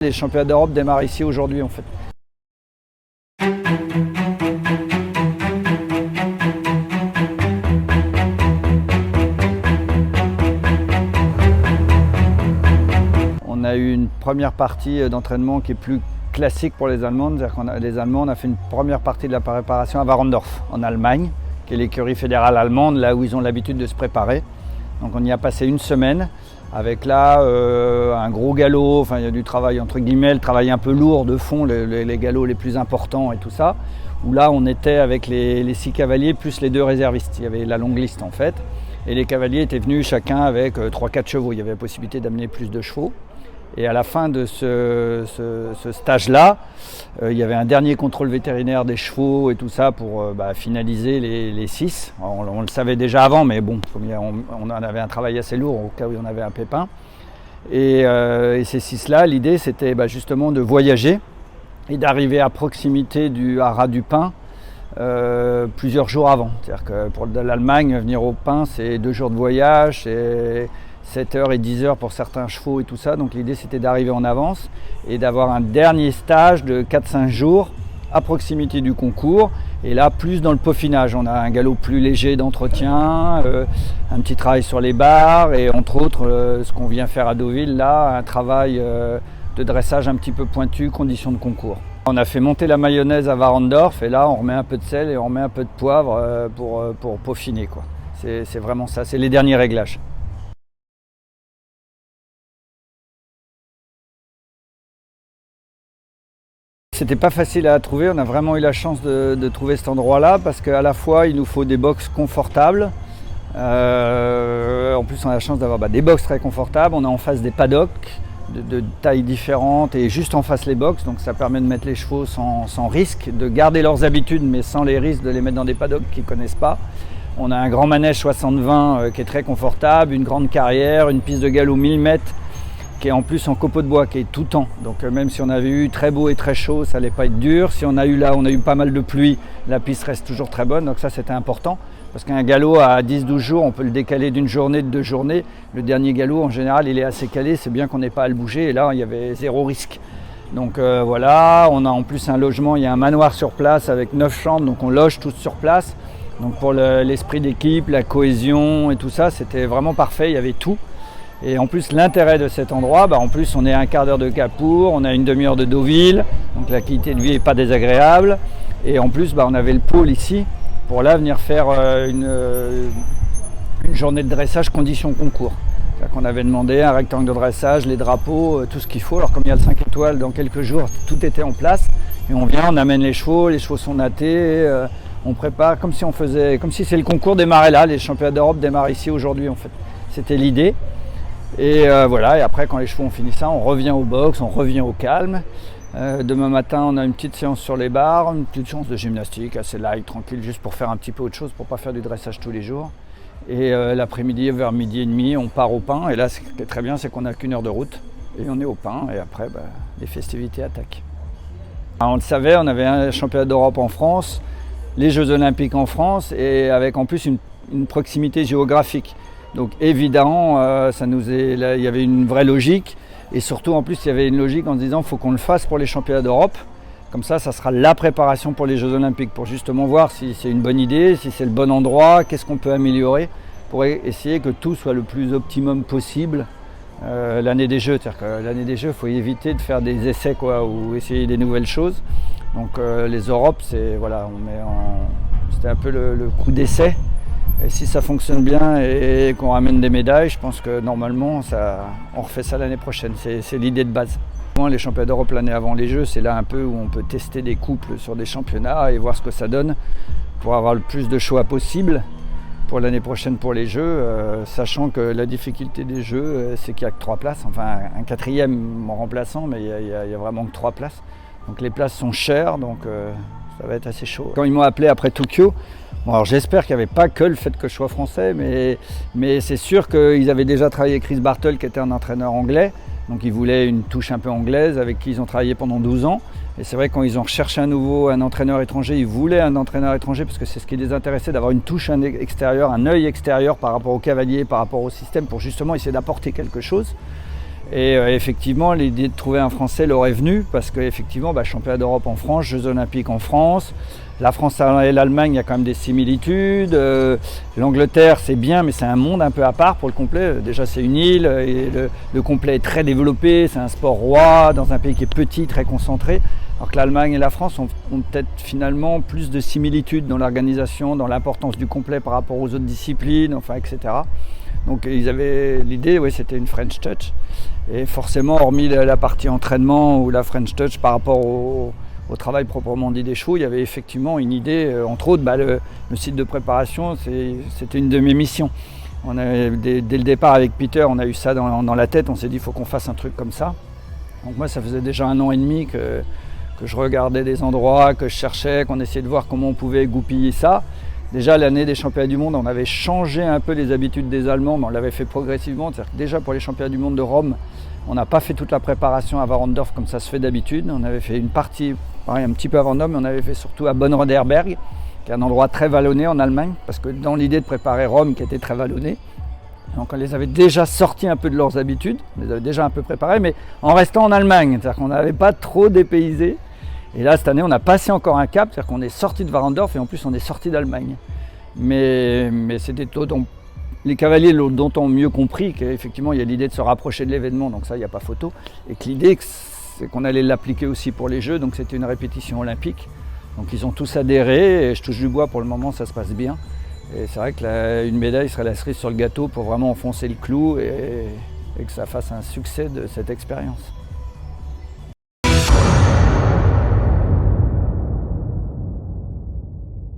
Les championnats d'Europe démarrent ici aujourd'hui en fait. On a eu une première partie d'entraînement qui est plus classique pour les Allemands. C'est-à-dire on a fait une première partie de la préparation à Warendorf en Allemagne, qui est l'écurie fédérale allemande, là où ils ont l'habitude de se préparer. Donc on y a passé une semaine avec là un gros galop, enfin il y a du travail entre guillemets, le travail un peu lourd de fond, les galops les plus importants et tout ça, où là on était avec les 6 cavaliers plus les 2 réservistes, il y avait la longue liste en fait, et les cavaliers étaient venus chacun avec 3-4 chevaux, il y avait la possibilité d'amener plus de chevaux. Et à la fin de ce stage-là, il y avait un dernier contrôle vétérinaire des chevaux et tout ça pour finaliser les 6. On le savait déjà avant, mais bon, on en avait un travail assez lourd au cas où on avait un pépin. Et ces 6-là, l'idée c'était justement de voyager et d'arriver à proximité du haras du Pin plusieurs jours avant. C'est-à-dire que pour l'Allemagne, venir au Pin, c'est 2 jours de voyage, c'est 7h et 10h pour certains chevaux et tout ça. Donc l'idée c'était d'arriver en avance et d'avoir un dernier stage de 4-5 jours à proximité du concours. Et là, plus dans le peaufinage. On a un galop plus léger d'entretien, un petit travail sur les barres et entre autres, ce qu'on vient faire à Deauville, là, un travail de dressage un petit peu pointu, conditions de concours. On a fait monter la mayonnaise à Warendorf et là, on remet un peu de sel et on remet un peu de poivre pour peaufiner, quoi. C'est vraiment ça, c'est les derniers réglages. C'était pas facile à trouver, on a vraiment eu la chance de trouver cet endroit-là parce qu'à la fois il nous faut des box confortables, en plus on a la chance d'avoir des box très confortables, on a en face des paddocks de tailles différentes et juste en face les box, donc ça permet de mettre les chevaux sans risque, de garder leurs habitudes mais sans les risques de les mettre dans des paddocks qu'ils ne connaissent pas. On a un grand manège 60-20 qui est très confortable, une grande carrière, une piste de galop 1000 mètres qui est en plus en copeaux de bois, qui est tout temps. Donc même si on avait eu très beau et très chaud, ça n'allait pas être dur. Si on a eu pas mal de pluie, la piste reste toujours très bonne. Donc ça c'était important. Parce qu'un galop à 10-12 jours, on peut le décaler d'une journée, de 2 journées. Le dernier galop, en général, il est assez calé. C'est bien qu'on n'ait pas à le bouger. Et là, il y avait 0 risque. Donc voilà, on a en plus un logement, il y a un manoir sur place avec 9 chambres. Donc on loge tous sur place. Donc pour l'esprit d'équipe, la cohésion et tout ça, c'était vraiment parfait. Il y avait tout. Et en plus, l'intérêt de cet endroit, en plus on est à un quart d'heure de Capour, on a une demi-heure de Deauville, donc la qualité de vie n'est pas désagréable. Et en plus, on avait le pôle ici pour là venir faire une journée de dressage conditions concours. C'est-à-dire qu'on avait demandé un rectangle de dressage, les drapeaux, tout ce qu'il faut. Alors comme il y a le 5 étoiles, dans quelques jours, tout était en place. Et on vient, on amène les chevaux sont nattés, on prépare comme si c'est le concours démarrait là. Les championnats d'Europe démarrent ici aujourd'hui en fait. C'était l'idée. Et voilà, et après quand les chevaux ont fini ça, on revient au box, on revient au calme. Demain matin, on a une petite séance sur les barres, une petite séance de gymnastique, assez light, tranquille, juste pour faire un petit peu autre chose, pour pas faire du dressage tous les jours. Et l'après-midi, vers midi et demi, on part au Pin. Et là, ce qui est très bien, c'est qu'on n'a qu'1 heure de route. Et on est au Pin, et après, les festivités attaquent. Alors, on le savait, on avait un championnat d'Europe en France, les Jeux Olympiques en France, et avec en plus une proximité géographique. Donc évidemment, il y avait une vraie logique et surtout en plus il y avait une logique en se disant qu'il faut qu'on le fasse pour les championnats d'Europe. Comme ça sera la préparation pour les Jeux Olympiques pour justement voir si c'est une bonne idée, si c'est le bon endroit, qu'est-ce qu'on peut améliorer pour essayer que tout soit le plus optimum possible l'année des Jeux. C'est-à-dire que l'année des Jeux, il faut éviter de faire des essais ou essayer des nouvelles choses. Donc les Europes, c'était un peu le coup d'essai. Et si ça fonctionne bien et qu'on ramène des médailles, je pense que normalement, on refait ça l'année prochaine. C'est l'idée de base. Les championnats d'Europe l'année avant les Jeux, c'est là un peu où on peut tester des couples sur des championnats et voir ce que ça donne pour avoir le plus de choix possible pour l'année prochaine pour les Jeux, sachant que la difficulté des Jeux, c'est qu'il n'y a que 3 places. Enfin, un 4e en remplaçant, mais il n'y a vraiment que 3 places. Donc les places sont chères, donc ça va être assez chaud. Quand ils m'ont appelé après Tokyo, alors j'espère qu'il n'y avait pas que le fait que je sois français, mais c'est sûr qu'ils avaient déjà travaillé avec Chris Bartle qui était un entraîneur anglais, donc ils voulaient une touche un peu anglaise avec qui ils ont travaillé pendant 12 ans. Et c'est vrai quand ils ont recherché un entraîneur étranger, ils voulaient un entraîneur étranger parce que c'est ce qui les intéressait, d'avoir une touche extérieure, un œil extérieur par rapport au cavalier, par rapport au système, pour justement essayer d'apporter quelque chose. Et effectivement, l'idée de trouver un Français leur est venue parce qu'effectivement, championnat d'Europe en France, Jeux Olympiques en France. La France et l'Allemagne, il y a quand même des similitudes. L'Angleterre, c'est bien, mais c'est un monde un peu à part pour le complet. Déjà, c'est une île et le complet est très développé. C'est un sport roi dans un pays qui est petit, très concentré. Alors que l'Allemagne et la France ont peut-être finalement plus de similitudes dans l'organisation, dans l'importance du complet par rapport aux autres disciplines, etc. Donc ils avaient l'idée, c'était une French Touch. Et forcément, hormis la partie entraînement ou la French Touch par rapport au travail proprement dit des chevaux, il y avait effectivement une idée, entre autres, le site de préparation, c'était une de mes missions. Dès le départ avec Peter, on a eu ça dans la tête, on s'est dit il faut qu'on fasse un truc comme ça. Donc moi, ça faisait déjà 1 an et demi que je regardais des endroits, que je cherchais, qu'on essayait de voir comment on pouvait goupiller ça. Déjà, l'année des championnats du monde, on avait changé un peu les habitudes des Allemands, mais on l'avait fait progressivement. C'est-à-dire que déjà, pour les championnats du monde de Rome, on n'a pas fait toute la préparation à Warendorf comme ça se fait d'habitude. On avait fait une partie, pareil, un petit peu à Warendorf, mais on avait fait surtout à Bonn-Roderberg, qui est un endroit très vallonné en Allemagne, parce que dans l'idée de préparer Rome, qui était très vallonné, donc on les avait déjà sortis un peu de leurs habitudes, on les avait déjà un peu préparés, mais en restant en Allemagne, c'est-à-dire qu'on n'avait pas trop dépaysé. Et là, cette année, on a passé encore un cap, c'est-à-dire qu'on est sorti de Warendorf et en plus, on est sorti d'Allemagne. Mais c'était d'autant, les cavaliers l'ont d'autant mieux compris qu'effectivement, il y a l'idée de se rapprocher de l'événement, donc ça, il n'y a pas photo. Et que l'idée, c'est qu'on allait l'appliquer aussi pour les Jeux, donc c'était une répétition olympique. Donc ils ont tous adhéré et je touche du bois, pour le moment, ça se passe bien. Et c'est vrai qu'une médaille serait la cerise sur le gâteau pour vraiment enfoncer le clou et que ça fasse un succès de cette expérience.